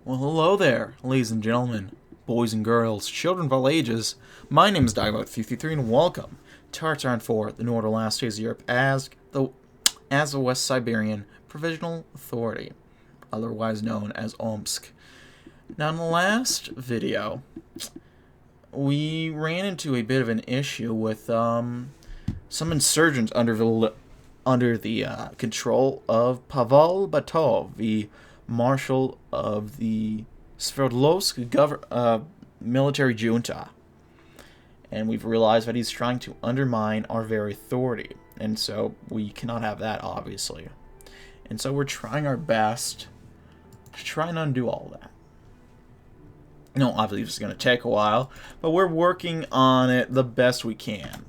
Well, hello there, ladies and gentlemen, boys and girls, children of all ages. My name is DB333, and welcome to Tartan 4, the Northern last days of Europe, as the West Siberian Provisional Authority, otherwise known as Omsk. Now, in the last video, we ran into a bit of an issue with some insurgents under the control of Pavel Batov, the Marshal of the Sverdlovsk military junta. And we've realized that he's trying to undermine our very authority. And so we cannot have that, obviously. And so we're trying our best to try and undo all that. No, obviously it's going to take a while, but we're working on it the best we can.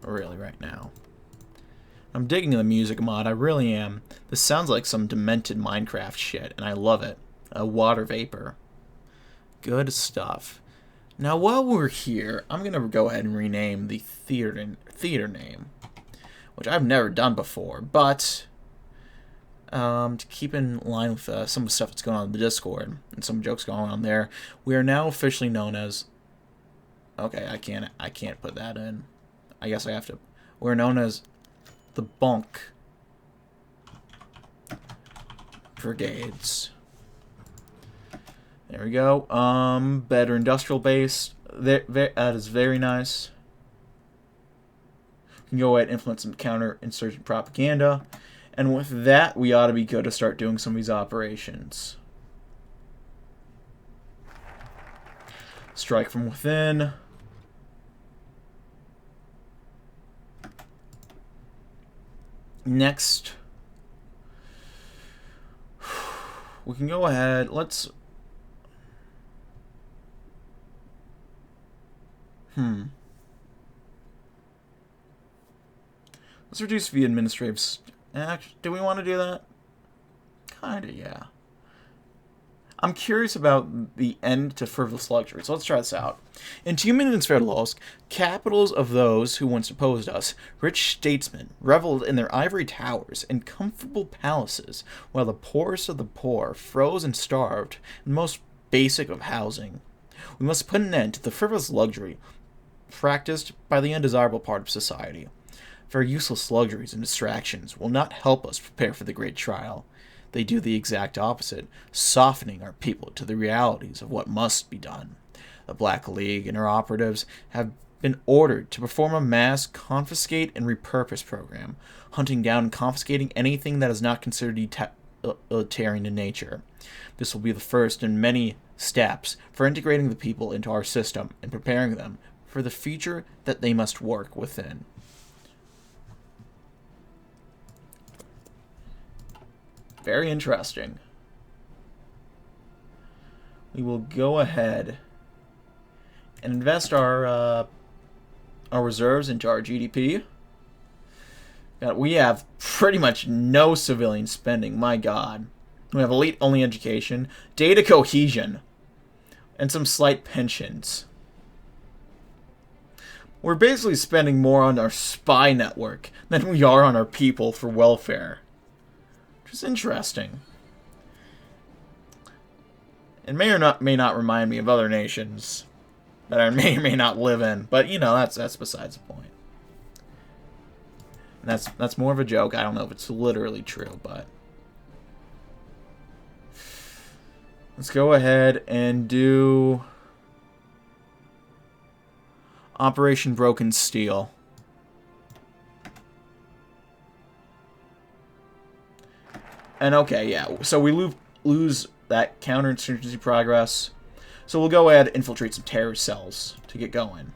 Really, right now. I'm digging the music mod, I really am. This sounds like some demented Minecraft shit, and I love it. Water vapor. Good stuff. Now, while we're here, I'm going to go ahead and rename the theater name, which I've never done before, but to keep in line with some of the stuff that's going on in the Discord, and some jokes going on there, we are now officially known as... Okay, I can't put that in. I guess I have to... We're known as the Bonk Brigades. There we go. Better industrial base. That is very nice. We can go ahead and influence some counter-insurgent propaganda. And with that, we ought to be good to start doing some of these operations. Strike from within. Next, we can go ahead, let's reduce the administrative do we want to do that? Kinda, yeah. I'm curious about the end to frivolous luxury, so let's try this out. In Tumen and Sverdlovsk, capitals of those who once opposed us, rich statesmen reveled in their ivory towers and comfortable palaces, while the poorest of the poor froze and starved in the most basic of housing. We must put an end to the frivolous luxury practiced by the undesirable part of society. For useless luxuries and distractions will not help us prepare for the great trial. They do the exact opposite, softening our people to the realities of what must be done. The Black League and her operatives have been ordered to perform a mass confiscate and repurpose program, hunting down and confiscating anything that is not considered utilitarian in nature. This will be the first in many steps for integrating the people into our system and preparing them for the future that they must work within. Very interesting. We will go ahead and invest our reserves into our GDP. We have pretty much no civilian spending, my god. We have elite-only education, data cohesion, and some slight pensions. We're basically spending more on our spy network than we are on our people for welfare. It's interesting. It may not remind me of other nations that I may or may not live in, but you know, that's besides the point. And that's more of a joke. I don't know if it's literally true, but let's go ahead and do Operation Broken Steel. And okay, yeah, so we lose that counterinsurgency progress. So we'll go ahead and infiltrate some terror cells to get going.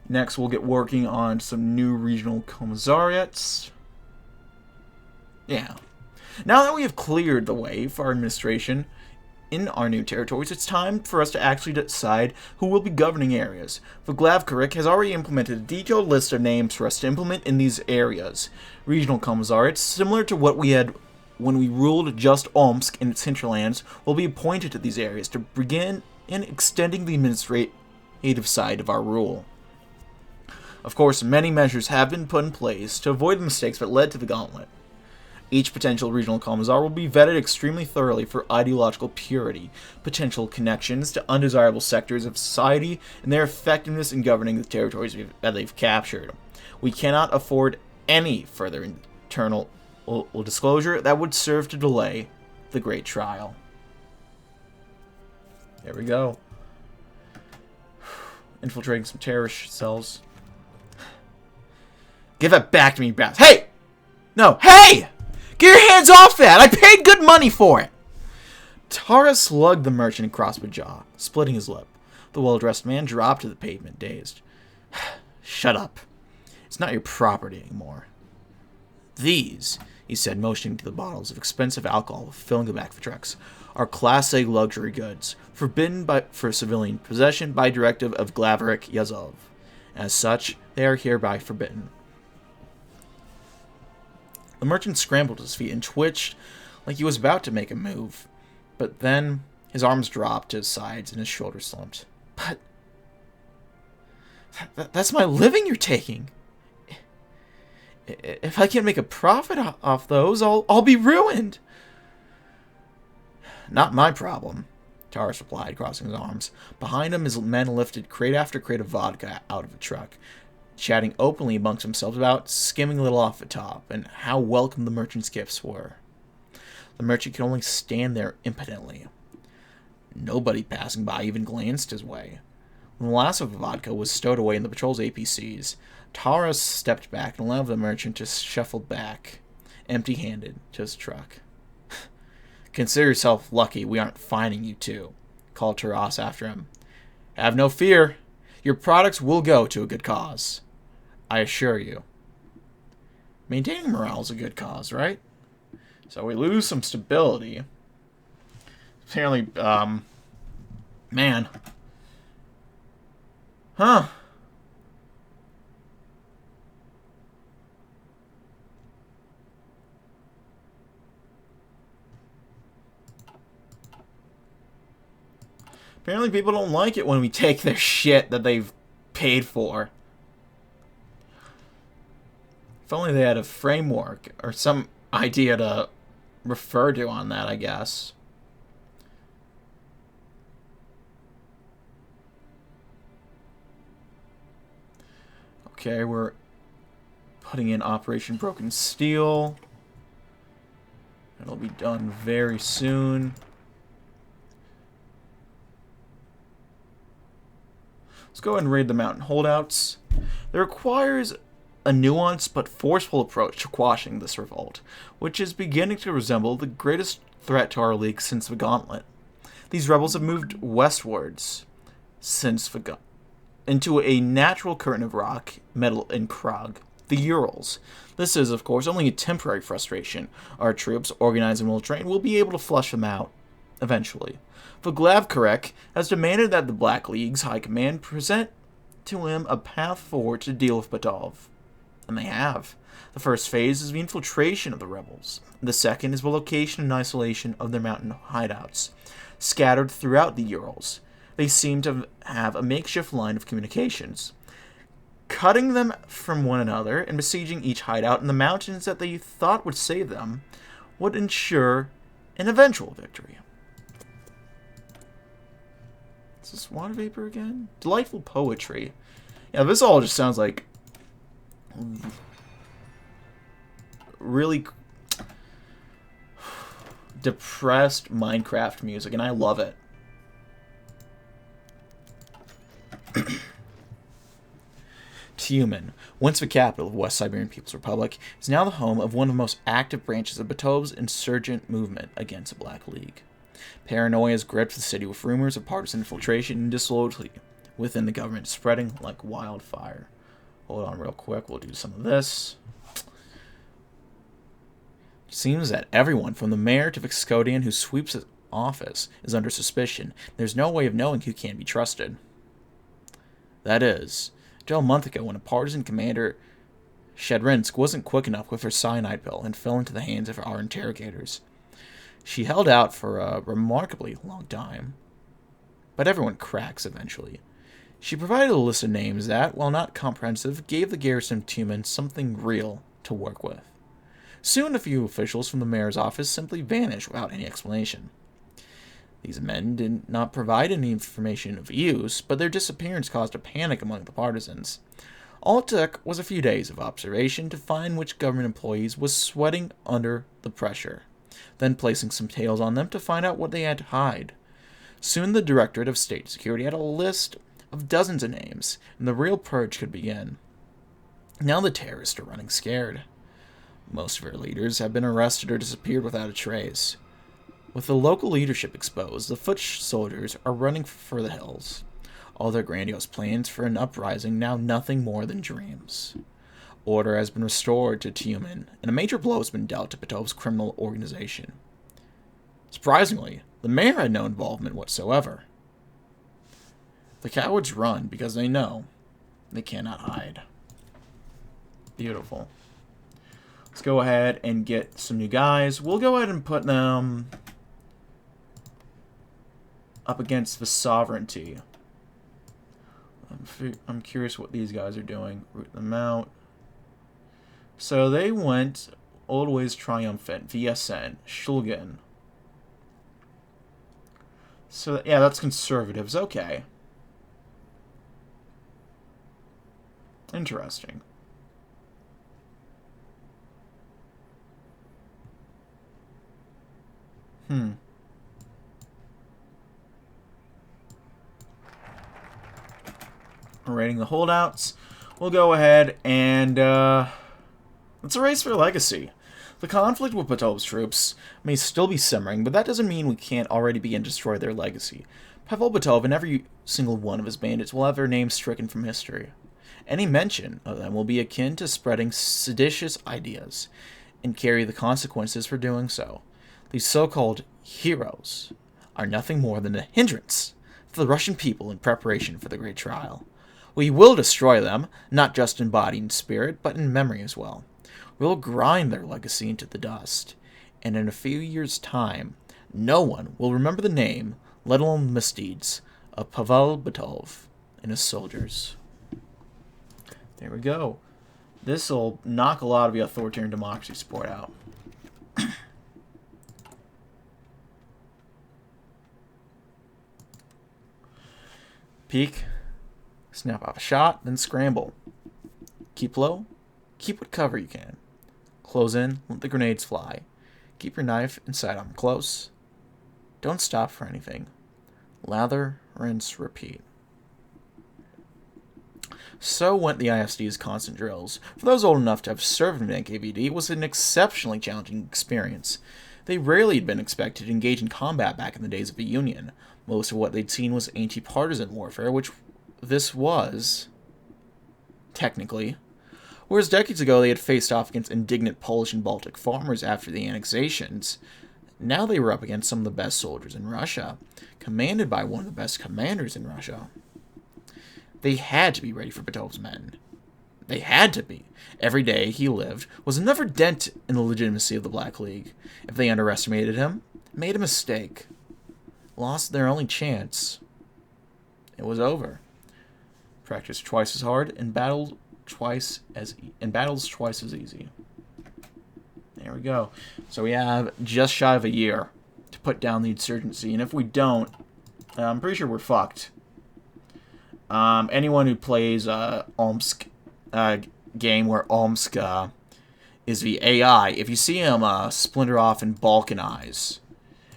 Next, we'll get working on some new regional commissariats. Yeah. Now that we have cleared the way for our administration in our new territories, it's time for us to actually decide who will be governing areas. Vglavkarik has already implemented a detailed list of names for us to implement in these areas. Regional commissariats, similar to what we had when we ruled just Omsk and its hinterlands, will be appointed to these areas to begin in extending the administrative side of our rule. Of course, many measures have been put in place to avoid the mistakes that led to the gauntlet. Each potential regional commissar will be vetted extremely thoroughly for ideological purity, potential connections to undesirable sectors of society, and their effectiveness in governing the territories that they've captured. We cannot afford any further internal disclosure that would serve to delay the great trial. There we go. Infiltrating some terrorist cells. Give that back to me, Beth. Hey! No, hey! Get your hands off that! I paid good money for it! Tara slugged the merchant across the jaw, splitting his lip. The well-dressed man dropped to the pavement, dazed. Shut up. It's not your property anymore. These, he said, motioning to the bottles of expensive alcohol filling the back of the trucks, are Class A luxury goods, forbidden for civilian possession by directive of Glaveric Yazov. As such, they are hereby forbidden. The merchant scrambled to his feet and twitched like he was about to make a move, but then his arms dropped to his sides and his shoulders slumped. But that's my living you're taking. If I can't make a profit off those, I'll be ruined. Not my problem, Taurus replied, crossing his arms. Behind him, his men lifted crate after crate of vodka out of the truck, chatting openly amongst themselves about skimming a little off the top, and how welcome the merchant's gifts were. The merchant could only stand there impotently. Nobody passing by even glanced his way. When the last of the vodka was stowed away in the patrol's APCs, Taurus stepped back and allowed the merchant to shuffle back, empty-handed, to his truck. Consider yourself lucky we aren't fining you too, called Taras after him. Have no fear. Your products will go to a good cause. I assure you. Maintaining morale is a good cause, right? So we lose some stability. Apparently, man. Huh. Apparently people don't like it when we take their shit that they've paid for. If only they had a framework or some idea to refer to on that, I guess. Okay, we're putting in Operation Broken Steel. It'll be done very soon. Let's go ahead and raid the mountain holdouts. It requires a nuanced but forceful approach to quashing this revolt, which is beginning to resemble the greatest threat to our league since the Gauntlet. These rebels have moved westwards since the Gauntlet, into a natural curtain of rock, metal, and Krog, the Urals. This is, of course, only a temporary frustration. Our troops, organized and well-trained, will be able to flush them out eventually. The Glavkarek has demanded that the Black League's High Command present to him a path forward to deal with Badov. And they have. The first phase is the infiltration of the rebels. The second is the location and isolation of their mountain hideouts, scattered throughout the Urals. They seem to have a makeshift line of communications. Cutting them from one another and besieging each hideout in the mountains that they thought would save them would ensure an eventual victory. Is this water vapor again? Delightful poetry. Yeah, this all just sounds like really depressed Minecraft music, and I love it. Tyumen, once the capital of West Siberian People's Republic, is now the home of one of the most active branches of Batov's insurgent movement against the Black League. Paranoia has gripped the city with rumors of partisan infiltration and disloyalty within the government spreading like wildfire. Hold on real quick, we'll do some of this. It seems that everyone from the mayor to the custodian who sweeps his office is under suspicion. There's no way of knowing who can be trusted. That is, until a month ago when a partisan commander, Shadrinsk, wasn't quick enough with her cyanide pill and fell into the hands of our interrogators. She held out for a remarkably long time, but everyone cracks eventually. She provided a list of names that, while not comprehensive, gave the garrison of Tyumen something real to work with. Soon, a few officials from the mayor's office simply vanished without any explanation. These men did not provide any information of use, but their disappearance caused a panic among the partisans. All it took was a few days of observation to find which government employees was sweating under the pressure, then placing some tails on them to find out what they had to hide. Soon the Directorate of State Security had a list of dozens of names, and the real purge could begin. Now the terrorists are running scared. Most of their leaders have been arrested or disappeared without a trace. With the local leadership exposed, the foot soldiers are running for the hills. All their grandiose plans for an uprising now nothing more than dreams. Order has been restored to Tiumen, and a major blow has been dealt to Petov's criminal organization. Surprisingly, the mayor had no involvement whatsoever. The cowards run because they know they cannot hide. Beautiful. Let's go ahead and get some new guys. We'll go ahead and put them up against the sovereignty. I'm curious what these guys are doing. Root them out. So they went always triumphant. VSN. Shulgin. So, yeah, that's conservatives. Okay. Interesting. Rating the holdouts. We'll go ahead and let's erase their legacy. The conflict with Petov's troops may still be simmering, but that doesn't mean we can't already begin to destroy their legacy. Pavel Petov and every single one of his bandits will have their names stricken from history. Any mention of them will be akin to spreading seditious ideas, and carry the consequences for doing so. These so-called heroes are nothing more than a hindrance for the Russian people in preparation for the great trial. We will destroy them, not just in body and spirit, but in memory as well. We will grind their legacy into the dust, and in a few years' time, no one will remember the name, let alone the misdeeds, of Pavel Petov and his soldiers. There we go. This will knock a lot of the authoritarian democracy support out. Peek. Snap off a shot, then scramble. Keep low. Keep what cover you can. Close in, let the grenades fly. Keep your knife and sidearm close. Don't stop for anything. Lather, rinse, repeat. So went the ISD's constant drills. For those old enough to have served in NKVD, it was an exceptionally challenging experience. They rarely had been expected to engage in combat back in the days of the Union. Most of what they'd seen was anti-partisan warfare, which this was, technically. Whereas decades ago they had faced off against indignant Polish and Baltic farmers after the annexations, now they were up against some of the best soldiers in Russia, commanded by one of the best commanders in Russia. They had to be ready for Petov's men. They had to be. Every day he lived was another dent in the legitimacy of the Black League. If they underestimated him, made a mistake, lost their only chance, it was over. Practice twice as hard and battles twice as easy. There we go. So we have just shy of a year to put down the insurgency, and if we don't, I'm pretty sure we're fucked. Anyone who plays Omsk game where Omsk is the AI, if you see him splinter off and balkanize,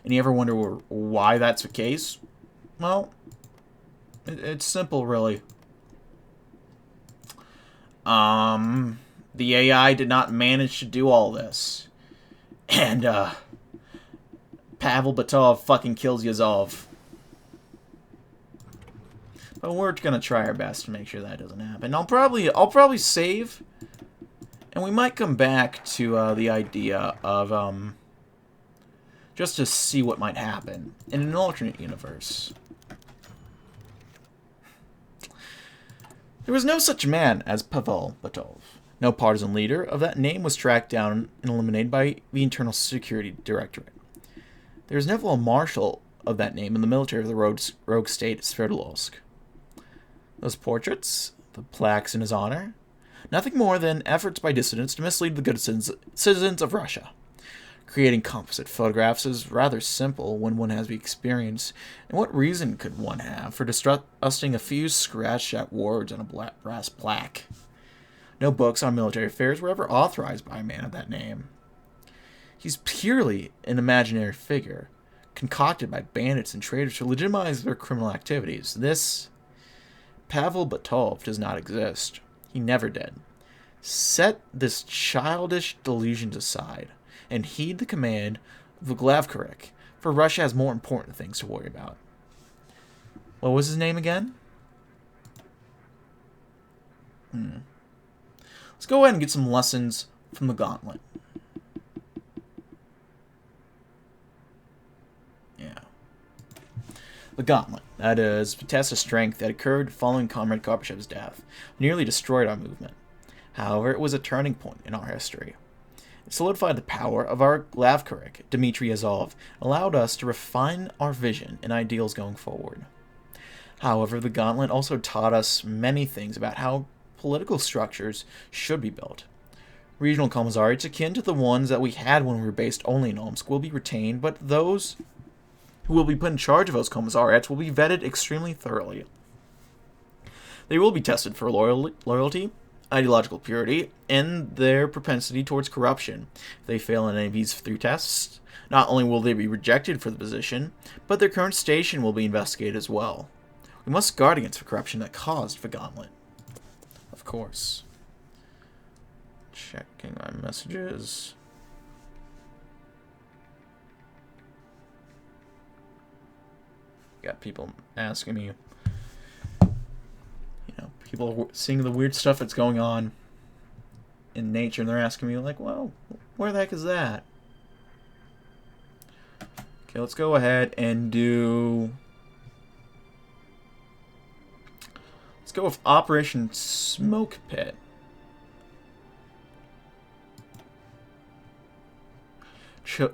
and you ever wonder why that's the case, well, it's simple, really. The AI did not manage to do all this. And, Pavel Petov fucking kills Yazov. But we're gonna try our best to make sure that doesn't happen. I'll probably save, and we might come back to, the idea of, just to see what might happen in an alternate universe. There was no such man as Pavel Petov. No partisan leader of that name was tracked down and eliminated by the Internal Security Directorate. There was never a marshal of that name in the military of the rogue state Sverdlovsk. Those portraits, the plaques in his honor, Nothing more than efforts by dissidents to mislead the good citizens of Russia. Creating composite photographs is rather simple when one has the experience, and what reason could one have for distrusting a few scratched-out words on a brass plaque? No books on military affairs were ever authorized by a man of that name. He's purely an imaginary figure, concocted by bandits and traitors to legitimize their criminal activities. This Pavel Batov does not exist. He never did. Set this childish delusions aside and heed the command of the Glavkarik, for Russia has more important things to worry about. What was his name again? Let's go ahead and get some lessons from the Gauntlet. Yeah. The Gauntlet, that is, a test of strength that occurred following Comrade Karpachev's death, nearly destroyed our movement. However, it was a turning point in our history. It solidified the power of our Glavkarik, Dmitry Azov, allowed us to refine our vision and ideals going forward. However, the Gauntlet also taught us many things about how political structures should be built. Regional commissariats akin to the ones that we had when we were based only in Omsk will be retained, but those who will be put in charge of those commissariats will be vetted extremely thoroughly. They will be tested for loyalty, ideological purity, and their propensity towards corruption. If they fail in any of these 3 tests, not only will they be rejected for the position, but their current station will be investigated as well. We must guard against the corruption that caused the Gauntlet. Of course. Checking my messages. Got people asking me, people are seeing the weird stuff that's going on in nature, and they're asking me, like, well, where the heck is that? Okay, let's go ahead and do... Let's go with Operation Smoke Pit.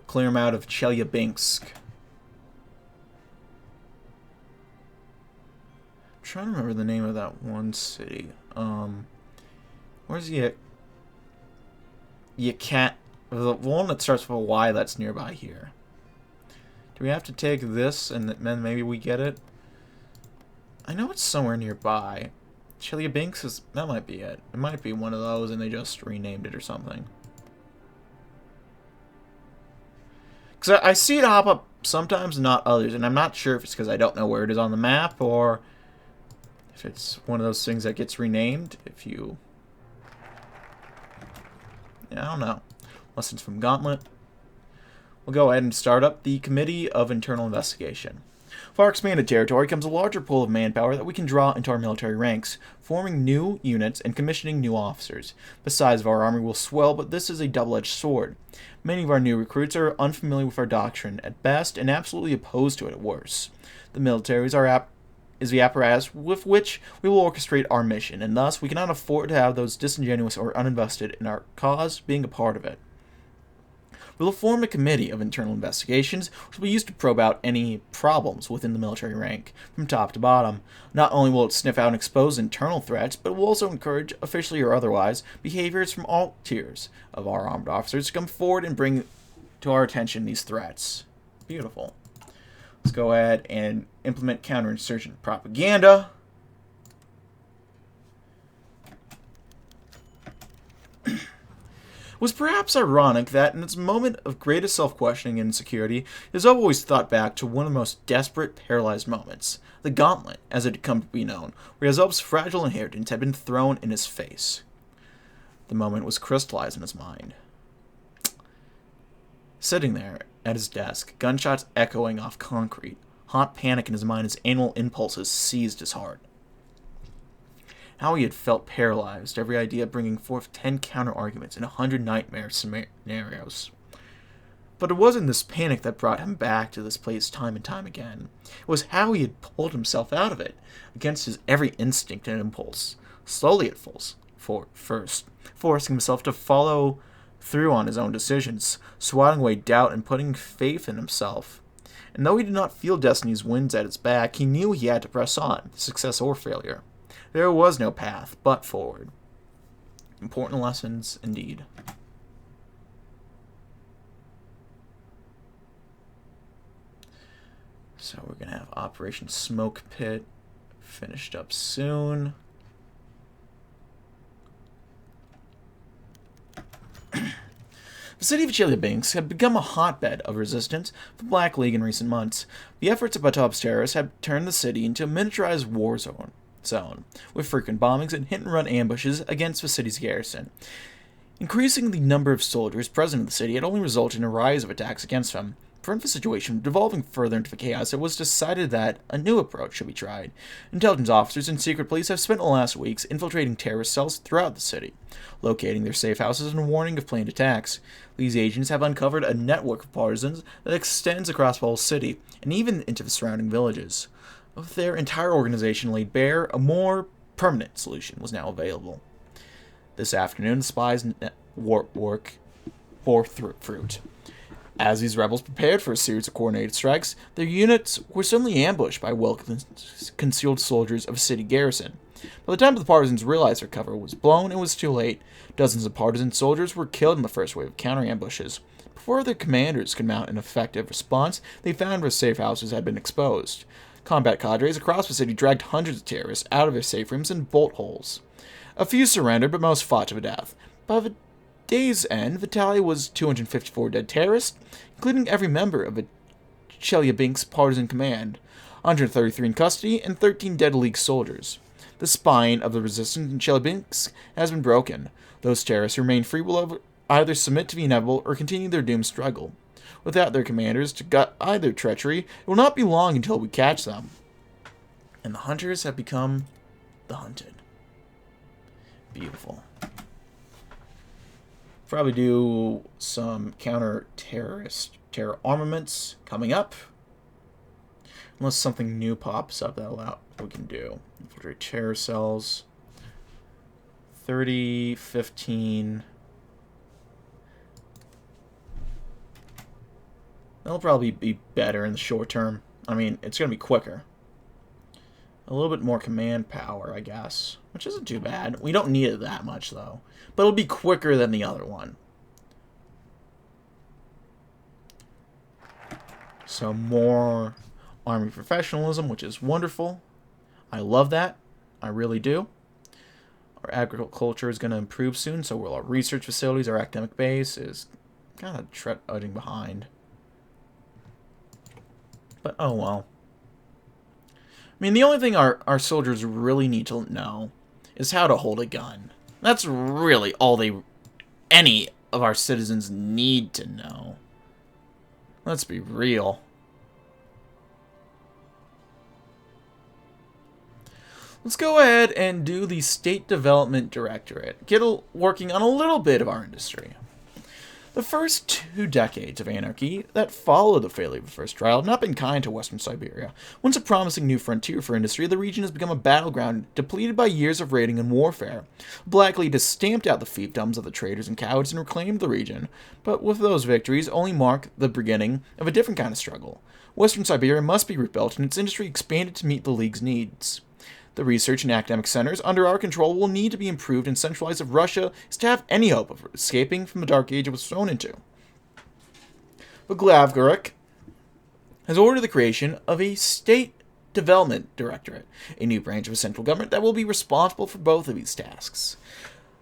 Clear them out of Chelyabinsk. Trying to remember the name of that one city. Where's the the one that starts with a Y that's nearby here? Do we have to take this and then maybe we get it? I know it's somewhere nearby. Chelyabinsk is, that might be it. It might be one of those and they just renamed it or something. Because I see it hop up sometimes, not others, and I'm not sure if it's because I don't know where it is on the map or if it's one of those things that gets renamed, if you... Yeah, I don't know. Lessons from Gauntlet. We'll go ahead and start up the Committee of Internal Investigation. For our expanded territory comes a larger pool of manpower that we can draw into our military ranks, forming new units and commissioning new officers. The size of our army will swell, but this is a double-edged sword. Many of our new recruits are unfamiliar with our doctrine at best and absolutely opposed to it at worst. The military is the apparatus with which we will orchestrate our mission, and thus we cannot afford to have those disingenuous or uninvested in our cause being a part of it. We will form a committee of internal investigations, which will be used to probe out any problems within the military rank, from top to bottom. Not only will it sniff out and expose internal threats, but it will also encourage, officially or otherwise, behaviors from all tiers of our armed officers to come forward and bring to our attention these threats. Beautiful. Let's go ahead and implement counterinsurgent propaganda. It was perhaps ironic that in its moment of greatest self-questioning and insecurity, Azov always thought back to one of the most desperate, paralyzed moments, the Gauntlet, as it had come to be known, where Azov's fragile inheritance had been thrown in his face. The moment was crystallized in his mind. Sitting there at his desk, gunshots echoing off concrete, hot panic in his mind as animal impulses seized his heart. How he had felt paralyzed, every idea bringing forth 10 counter-arguments and 100 nightmare scenarios. But it wasn't this panic that brought him back to this place time and time again. It was how he had pulled himself out of it, against his every instinct and impulse, slowly at first, forcing himself to follow through on his own decisions, swatting away doubt and putting faith in himself. And though he did not feel destiny's winds at his back, he knew he had to press on, success or failure. There was no path but forward. Important lessons indeed. So we're going to have Operation Smoke Pit finished up soon. The city of Chelyabinsk had become a hotbed of resistance for the Black League in recent months. The efforts of Batov's terrorists had turned the city into a miniaturized war zone, with frequent bombings and hit-and-run ambushes against the city's garrison. Increasing the number of soldiers present in the city had only resulted in a rise of attacks against them. To prevent the situation from devolving further into the chaos, it was decided that a new approach should be tried. Intelligence officers and secret police have spent the last weeks infiltrating terrorist cells throughout the city, locating their safe houses and warning of planned attacks. These agents have uncovered a network of partisans that extends across the whole city, and even into the surrounding villages. With their entire organization laid bare, a more permanent solution was now available. This afternoon, the spies' work bore fruit. As these rebels prepared for a series of coordinated strikes, their units were suddenly ambushed by well-concealed soldiers of a city garrison. By the time the partisans realized their cover was blown, it was too late. Dozens of partisan soldiers were killed in the first wave of counter-ambushes. Before their commanders could mount an effective response, they found their safe houses had been exposed. Combat cadres across the city dragged hundreds of terrorists out of their safe rooms and bolt holes. A few surrendered, but most fought to the death. By the day's end, the tally was 254 dead terrorists, including every member of the Chelyabinsk partisan command, 133 in custody, and 13 dead League soldiers. The spine of the resistance in Chelyabinsk has been broken. Those terrorists who remain free will either submit to the inevitable or continue their doomed struggle. Without their commanders to gut either treachery, it will not be long until we catch them. And the hunters have become the hunted. Beautiful. Probably do some terror armaments coming up. Unless something new pops up that we can do. Infiltrate terror cells. 30, 15. That'll probably be better in the short term. I mean, it's going to be quicker. A little bit more command power, I guess. Which isn't too bad. We don't need it that much, though. But it'll be quicker than the other one. So more army professionalism, which is wonderful. I love that. I really do. Our agriculture is going to improve soon, so will our research facilities, our academic base is kind of trudging behind. But oh well. I mean, the only thing our soldiers really need to know is how to hold a gun. That's really all any of our citizens need to know. Let's be real. Let's go ahead and do the State Development Directorate. Get working on a little bit of our industry. The first 2 decades of anarchy that followed the failure of the first trial have not been kind to Western Siberia. Once a promising new frontier for industry, the region has become a battleground depleted by years of raiding and warfare. Black League has stamped out the fiefdoms of the traitors and cowards and reclaimed the region, but with those victories only mark the beginning of a different kind of struggle. Western Siberia must be rebuilt and its industry expanded to meet the League's needs. The research and academic centers under our control will need to be improved and centralized if Russia is to have any hope of escaping from the dark age it was thrown into. But Glavgorik has ordered the creation of a State Development Directorate, a new branch of the central government that will be responsible for both of these tasks.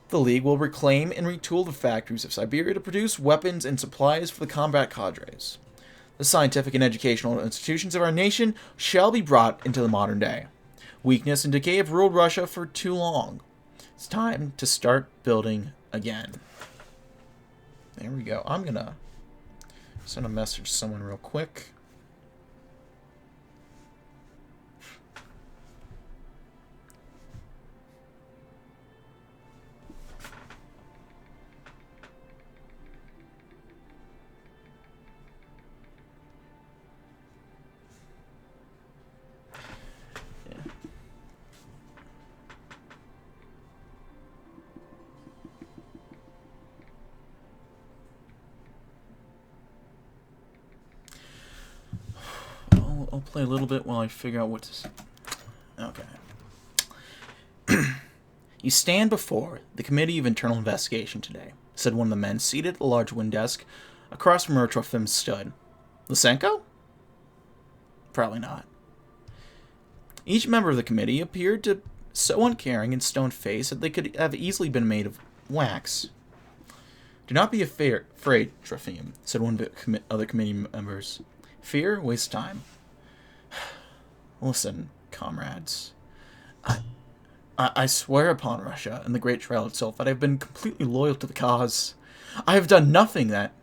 The League will reclaim and retool the factories of Siberia to produce weapons and supplies for the combat cadres. The scientific and educational institutions of our nation shall be brought into the modern day. Weakness and decay have ruled Russia for too long. It's time to start building again. There we go. I'm going to send a message to someone real quick. I'll play a little bit while I figure out what to... Okay. You stand before the Committee of Internal Investigation today, said one of the men seated at a large wind desk across from where Trofim stood. Lysenko? Probably not. Each member of the committee appeared to so uncaring and stone-faced that they could have easily been made of wax. Do not be afraid, Trofim, said one of the other committee members. Fear wastes time. Listen, comrades. I swear upon Russia and the Great Trial itself that I have been completely loyal to the cause. I have done nothing that...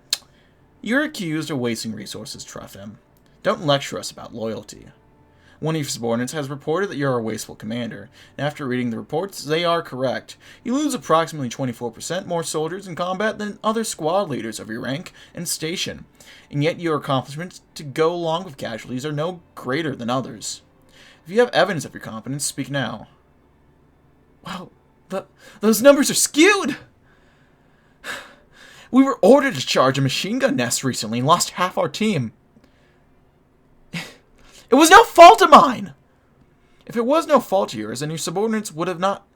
You're accused of wasting resources, Trofim. Don't lecture us about loyalty. One of your subordinates has reported that you're a wasteful commander, and after reading the reports, they are correct. You lose approximately 24% more soldiers in combat than other squad leaders of your rank and station, and yet your accomplishments to go along with casualties are no greater than others. If you have evidence of your competence, speak now. Well, those numbers are skewed! We were ordered to charge a machine gun nest recently and lost half our team. It was no fault of mine! If it was no fault of yours, then your subordinates would have not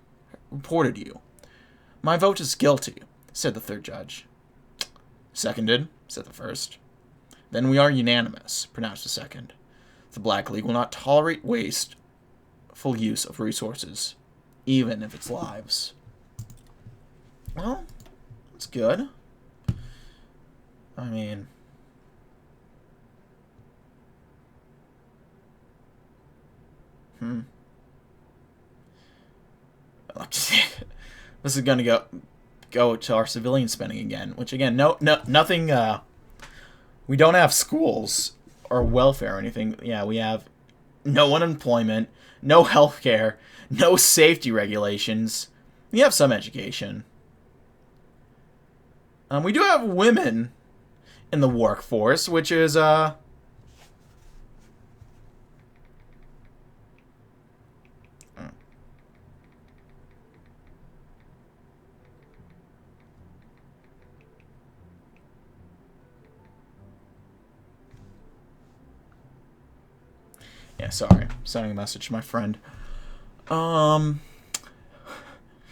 reported you. My vote is guilty, said the third judge. Seconded, said the first. Then we are unanimous, pronounced the second. The Black League will not tolerate wasteful use of resources, even if it's lives. Well, that's good. I mean... This is gonna go to our civilian spending again, which again, nothing. We don't have schools or welfare or anything. Yeah, we have no unemployment, no healthcare, no safety regulations. We have some education. We do have women in the workforce, which is yeah, sorry. Sending a message to my friend.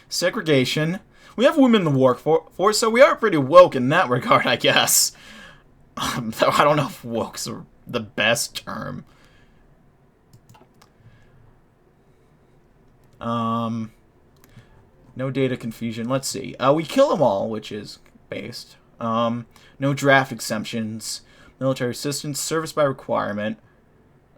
Segregation. We have women in the workforce, so we are pretty woke in that regard, I guess. Though I don't know if woke's the best term. No data confusion. Let's see. We kill them all, which is based. No draft exemptions. Military assistance. Service by requirement.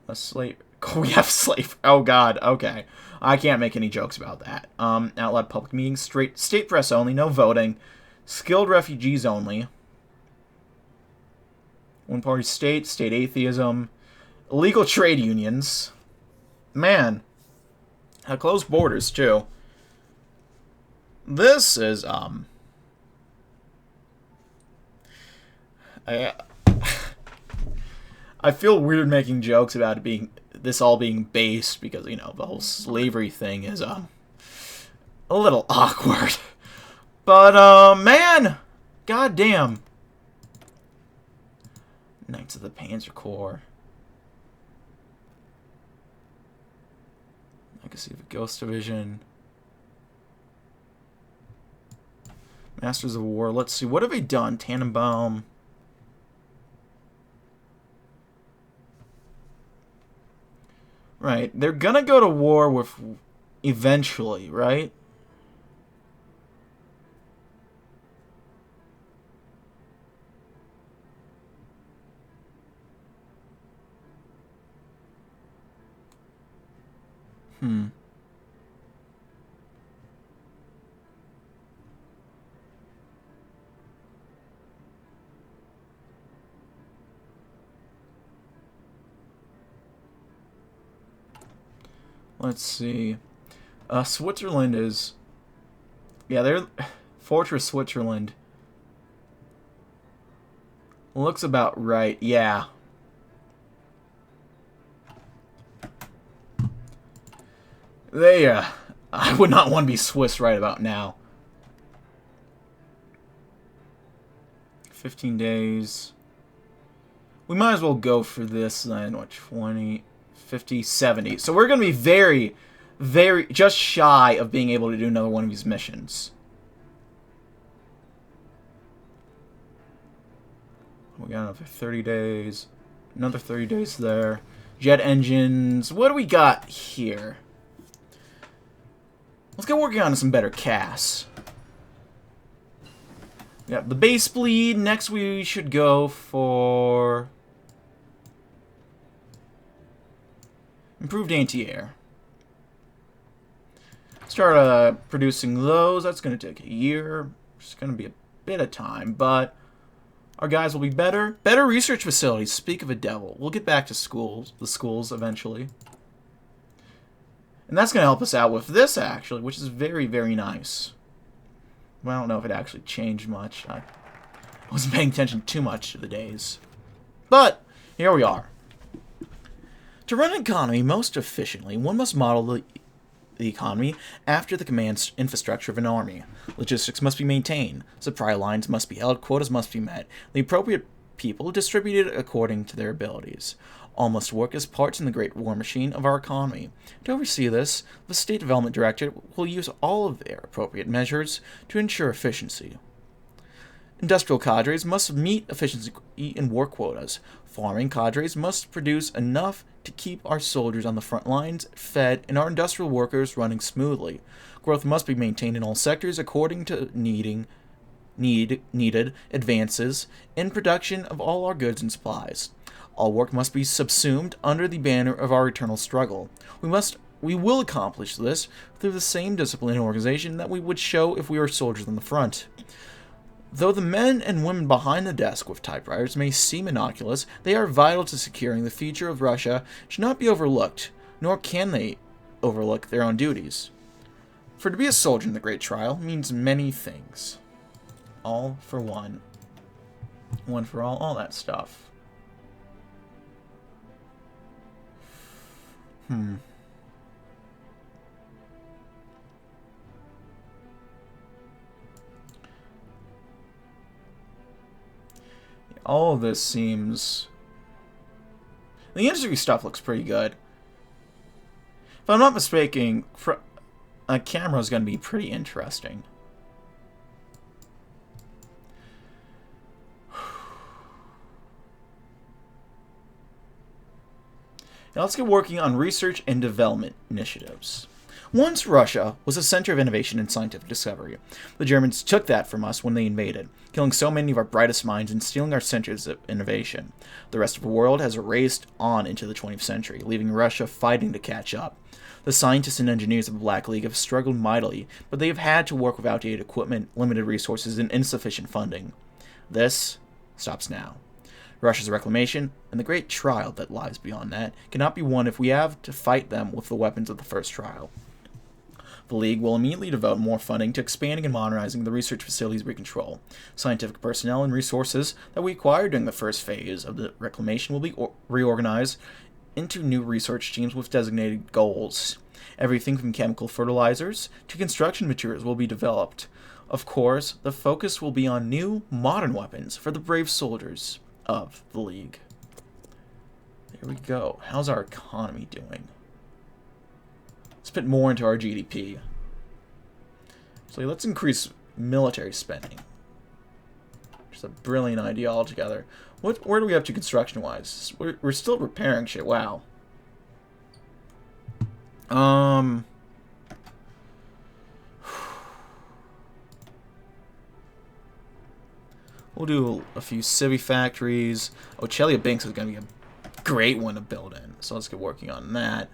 A slave. We have slave. Oh god. Okay. I can't make any jokes about that. Outlawed public meetings. State press only. No voting. Skilled refugees only. One-party state. State atheism. Illegal trade unions. Man. Closed borders too. This is I feel weird making jokes about it being all being based because, you know, the whole slavery thing is a little awkward. But man, goddamn. Knights of the Panzer Corps. Legacy of the Ghost Division. Masters of War. Let's see. What have they done? Tannenbaum. Right. They're gonna go to war with... eventually, right? Let's see. Switzerland is... yeah, they're... Fortress Switzerland. Looks about right. Yeah. They, I would not want to be Swiss right about now. 15 days. We might as well go for this then. What, 20... 50, 70. So we're going to be very, just shy of being able to do another one of these missions. We got another 30 days. Another 30 days there. Jet engines. What do we got here? Let's get working on some better casts. We got the base bleed. Next we should go for improved anti-air. Start producing those. That's going to take a year. It's going to be a bit of time, but our guys will be better. Better research facilities. Speak of a devil. We'll get back to the schools eventually. And that's going to help us out with this, actually, which is very, very nice. Well, I don't know if it actually changed much. I wasn't paying attention too much to the days. But, here we are. To run an economy most efficiently, one must model the economy after the command infrastructure of an army. Logistics must be maintained. Supply lines must be held. Quotas must be met. The appropriate people distributed according to their abilities. All must work as parts in the great war machine of our economy. To oversee this, the State Development Directorate will use all of their appropriate measures to ensure efficiency. Industrial cadres must meet efficiency in work quotas. Farming cadres must produce enough to keep our soldiers on the front lines fed and our industrial workers running smoothly. Growth must be maintained in all sectors according to needed advances in production of all our goods and supplies. All work must be subsumed under the banner of our eternal struggle. We will accomplish this through the same discipline and organization that we would show if we were soldiers on the front. Though the men and women behind the desk with typewriters may seem innocuous, they are vital to securing the future of Russia should not be overlooked, nor can they overlook their own duties. For to be a soldier in the Great Trial means many things. All for one. One for all that stuff. All of this seems... The industry stuff looks pretty good. If I'm not mistaken, a camera is going to be pretty interesting. Now let's get working on research and development initiatives. Once Russia was a center of innovation and scientific discovery. The Germans took that from us when they invaded, killing so many of our brightest minds and stealing our centers of innovation. The rest of the world has raced on into the 20th century, leaving Russia fighting to catch up. The scientists and engineers of the Black League have struggled mightily, but they have had to work with outdated equipment, limited resources, and insufficient funding. This stops now. Russia's reclamation, and the great trial that lies beyond that, cannot be won if we have to fight them with the weapons of the first trial. The League will immediately devote more funding to expanding and modernizing the research facilities we control. Scientific personnel and resources that we acquired during the first phase of the reclamation will be reorganized into new research teams with designated goals. Everything from chemical fertilizers to construction materials will be developed. Of course, the focus will be on new, modern weapons for the brave soldiers of the League. There we go. How's our economy doing? Let's put more into our GDP. So let's increase military spending. Just a brilliant idea altogether. Where do we have to construction-wise? We're still repairing shit. Wow. We'll do a few civvy factories. Oh, Chelyabinsk is going to be a great one to build in. So let's get working on that.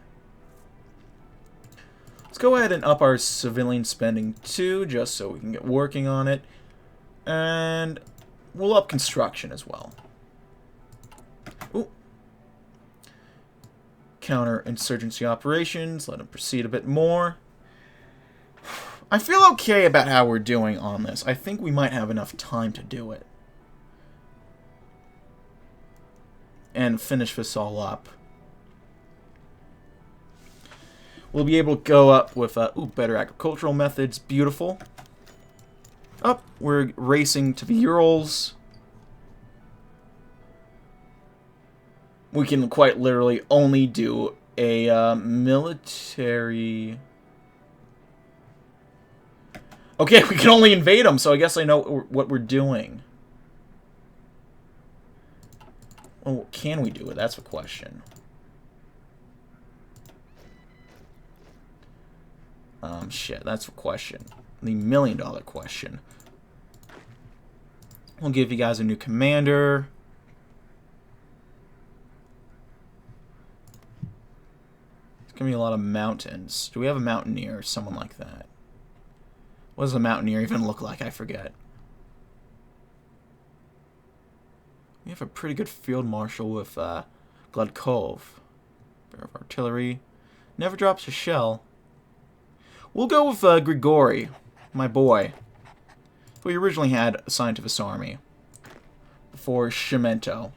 Let's go ahead and up our civilian spending too, just so we can get working on it. And we'll up construction as well. Ooh. Counter-insurgency operations. Let them proceed a bit more. I feel okay about how we're doing on this. I think we might have enough time to do it. And finish this all up. We'll be able to go up with better agricultural methods. Beautiful. Up, we're racing to the Urals. We can quite literally only do a military... Okay, we can only invade them, so I guess I know what we're doing. Well, what can we do it? That's the question. Shit, that's the question. The million-dollar question. We'll give you guys a new commander. It's gonna be a lot of mountains. Do we have a mountaineer or someone like that? What does a mountaineer even look like? I forget. We have a pretty good field marshal with Gladkov. Bear of artillery. Never drops a shell. We'll go with Grigori, my boy, who we originally had assigned to this army before Shimento.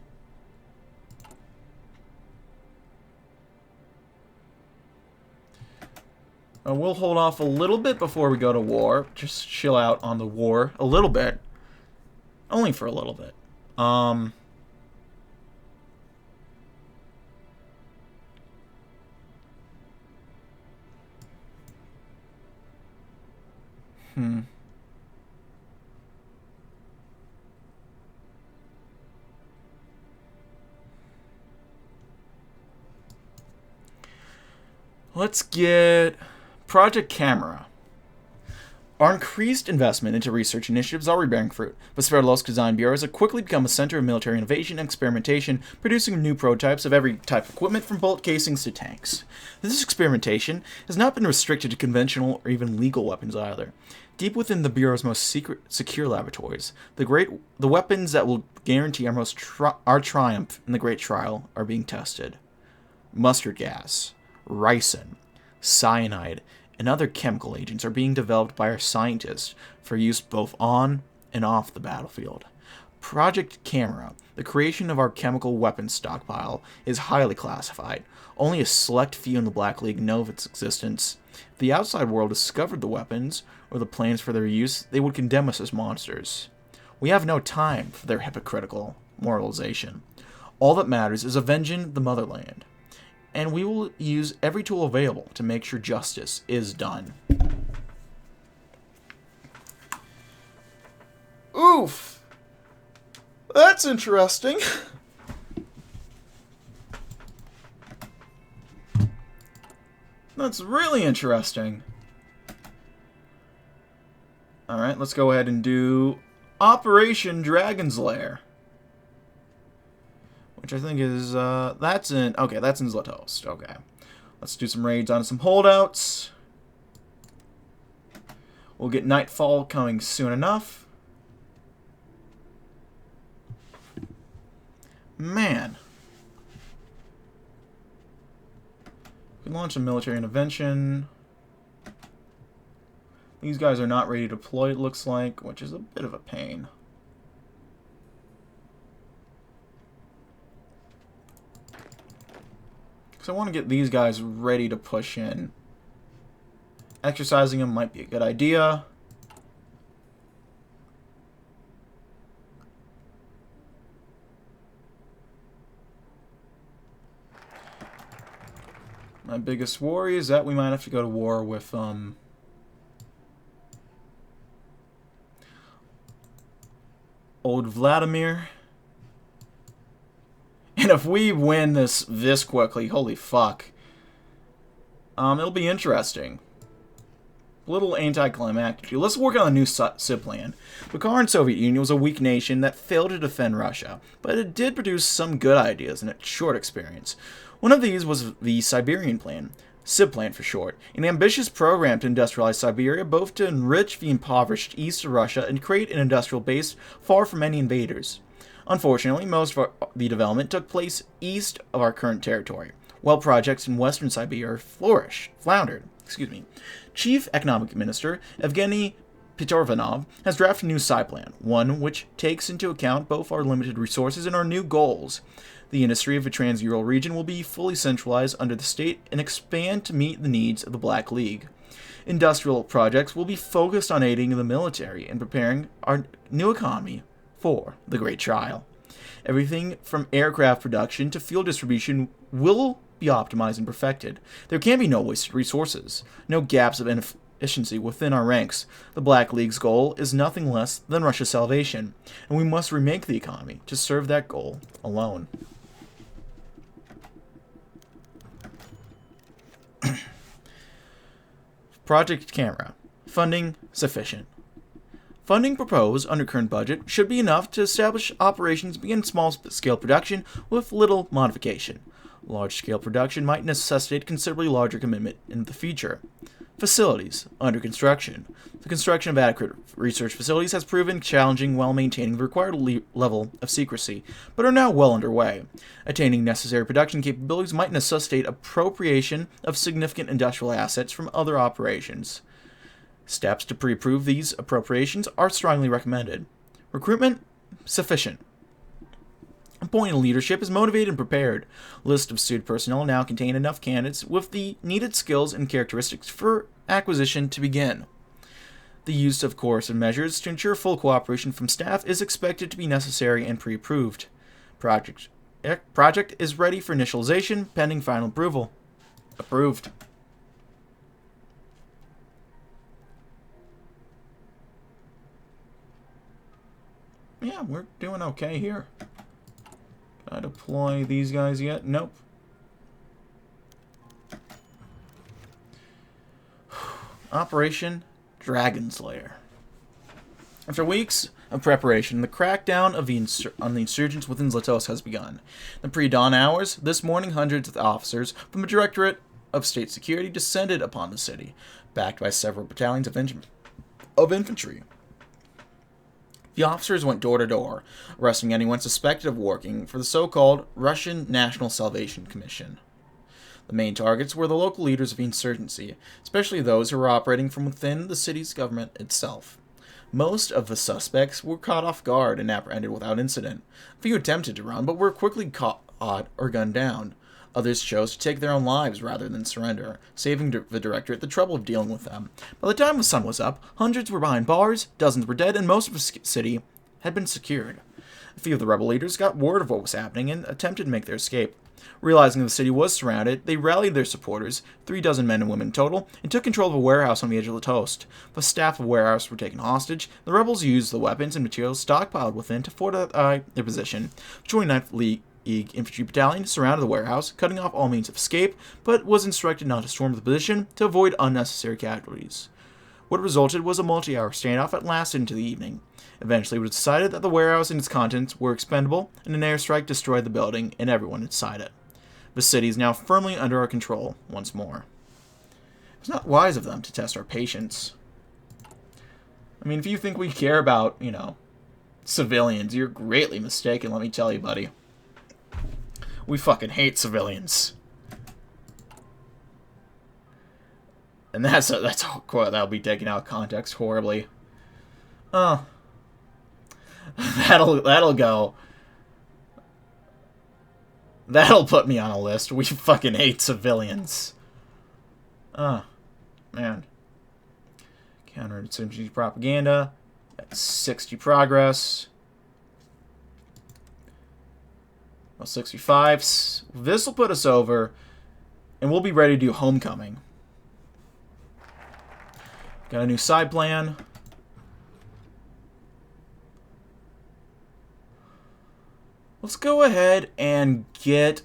We'll hold off a little bit before we go to war. Just chill out on the war a little bit. Only for a little bit. Let's get Project Camera. Our increased investment into research initiatives is already bearing fruit, but Sverdlovsk Design Bureau has quickly become a center of military innovation and experimentation, producing new prototypes of every type of equipment from bullet casings to tanks. This experimentation has not been restricted to conventional or even legal weapons either. Deep within the Bureau's most secure laboratories, the weapons that will guarantee our triumph in the Great Trial are being tested. Mustard gas, ricin, cyanide, and other chemical agents are being developed by our scientists for use both on and off the battlefield. Project Camera, the creation of our chemical weapons stockpile, is highly classified. Only a select few in the Black League know of its existence. If the outside world discovered the weapons or the plans for their use, they would condemn us as monsters. We have no time for their hypocritical moralization. All that matters is avenging the motherland. And we will use every tool available to make sure justice is done. Oof! That's interesting. That's really interesting. Alright, let's go ahead and do Operation Dragon's Lair. Which I think is, that's in Zlatost. Okay. Let's do some raids on some holdouts. We'll get Nightfall coming soon enough. Man. We can launch a military intervention. These guys are not ready to deploy, it looks like, which is a bit of a pain. So I want to get these guys ready to push in. Exercising them might be a good idea. My biggest worry is that we might have to go to war with Old Vladimir. And if we win this quickly, holy fuck. It'll be interesting. A little anticlimactic. Let's work on a new SIP plan. The current Soviet Union was a weak nation that failed to defend Russia, but it did produce some good ideas in its short experience. One of these was the Siberian Plan, SIP Plan for short, an ambitious program to industrialize Siberia, both to enrich the impoverished east of Russia and create an industrial base far from any invaders. Unfortunately, most of the development took place east of our current territory, while projects in western Siberia floundered. Chief Economic Minister Evgeny Pitorvanov has drafted a new SIP plan, one which takes into account both our limited resources and our new goals. The industry of the Trans-Ural region will be fully centralized under the state and expand to meet the needs of the Black League. Industrial projects will be focused on aiding the military and preparing our new economy for the Great Trial. Everything from aircraft production to fuel distribution will be optimized and perfected. There can be no wasted resources, no gaps of inefficiency within our ranks. The Black League's goal is nothing less than Russia's salvation, and we must remake the economy to serve that goal alone. Project Camera. Funding sufficient. Funding proposed under current budget should be enough to establish operations and begin small-scale production with little modification. Large-scale production might necessitate considerably larger commitment in the future. Facilities under construction. The construction of adequate research facilities has proven challenging while maintaining the required level of secrecy, but are now well underway. Attaining necessary production capabilities might necessitate appropriation of significant industrial assets from other operations. Steps to pre-approve these appropriations are strongly recommended. Recruitment sufficient. Appointing leadership is motivated and prepared. List of suited personnel now contain enough candidates with the needed skills and characteristics for acquisition to begin. The use of coercive measures to ensure full cooperation from staff is expected to be necessary and pre-approved. Project is ready for initialization pending final approval. Approved. Yeah, we're doing okay here. Can I deploy these guys yet? Nope. Operation Dragon's Lair. After weeks of preparation, the crackdown on the insurgents within Zlatos has begun. In the pre-dawn hours, this morning hundreds of officers from the Directorate of State Security descended upon the city, backed by several battalions of infantry. The officers went door to door, arresting anyone suspected of working for the so-called Russian National Salvation Commission. The main targets were the local leaders of the insurgency, especially those who were operating from within the city's government itself. Most of the suspects were caught off guard and apprehended without incident. A few attempted to run, but were quickly caught or gunned down. Others chose to take their own lives rather than surrender, saving the Directorate the trouble of dealing with them. By the time the sun was up, hundreds were behind bars, dozens were dead, and most of the city had been secured. A few of the rebel leaders got word of what was happening and attempted to make their escape. Realizing the city was surrounded, they rallied their supporters, 36 men and women in total, and took control of a warehouse on the edge of the coast. The staff of the warehouse were taken hostage. The rebels used the weapons and materials stockpiled within to fortify their position. The 29th League Infantry Battalion surrounded the warehouse, cutting off all means of escape, but was instructed not to storm the position to avoid unnecessary casualties. What resulted was a multi-hour standoff that lasted into the evening. Eventually, it was decided that the warehouse and its contents were expendable, and an airstrike destroyed the building and everyone inside it. The city is now firmly under our control once more. It was not wise of them to test our patience. I mean, if you think we care about, civilians, you're greatly mistaken, let me tell you, buddy. We fucking hate civilians. And that's a quote that'll be taken out of context horribly. Oh. That'll go. That'll put me on a list. We fucking hate civilians. Oh, man. Counterinsurgency propaganda. That's 60 progress. 65. This will put us over, and we'll be ready to do homecoming. Got a new side plan. Let's go ahead and get...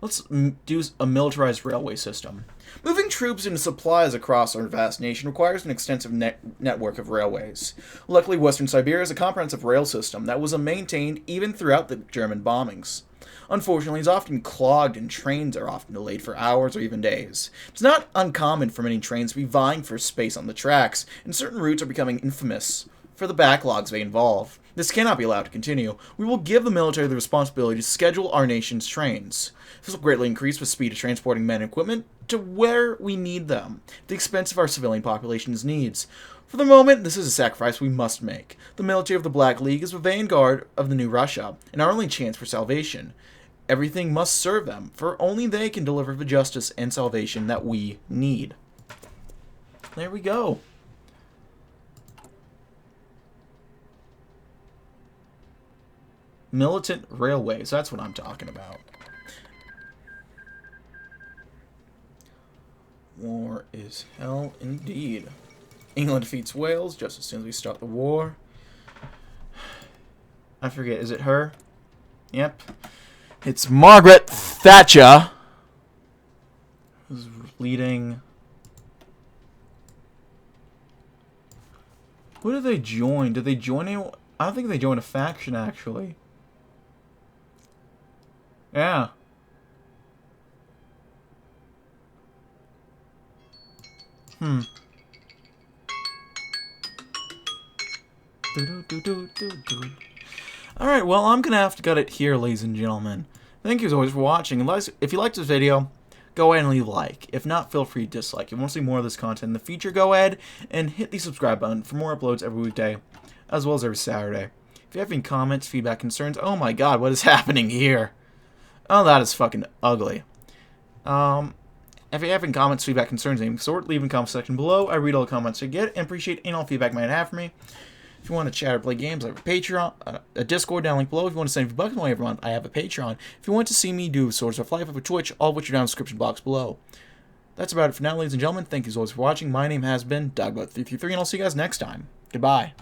Let's do a militarized railway system. Moving troops and supplies across our vast nation requires an extensive network of railways. Luckily, Western Siberia has a comprehensive rail system that was maintained even throughout the German bombings. Unfortunately, it's often clogged and trains are often delayed for hours or even days. It's not uncommon for many trains to be vying for space on the tracks, and certain routes are becoming infamous for the backlogs they involve. This cannot be allowed to continue. We will give the military the responsibility to schedule our nation's trains. This will greatly increase the speed of transporting men and equipment to where we need them, at the expense of our civilian population's needs. For the moment, this is a sacrifice we must make. The military of the Black League is the vanguard of the new Russia, and our only chance for salvation. Everything must serve them, for only they can deliver the justice and salvation that we need. There we go. Militant Railways. That's what I'm talking about. War is hell indeed. England defeats Wales just as soon as we start the war. I forget, is it her? Yep. It's Margaret Thatcher, who's leading. Who did they join? Did they join anyone? I don't think they joined a faction, actually. Yeah. Alright, well, I'm going to have to cut it here, ladies and gentlemen. Thank you as always for watching. If you liked this video, go ahead and leave a like. If not, feel free to dislike. If you want to see more of this content in the future, go ahead and hit the subscribe button for more uploads every weekday, as well as every Saturday. If you have any comments, feedback, concerns, oh my god, what is happening here? Oh, that is fucking ugly. If you have any comments, feedback, concerns, any sort, leave in the comment section below. I read all the comments I get and appreciate any all feedback you might have for me. If you want to chat or play games, I have a Patreon, a Discord down link below. If you want to send me bucks every month, I have a Patreon. If you want to see me do Swords of Life, I have a Twitch, all of which are down in the description box below. That's about it for now, ladies and gentlemen. Thank you as always for watching. My name has been DB333, and I'll see you guys next time. Goodbye.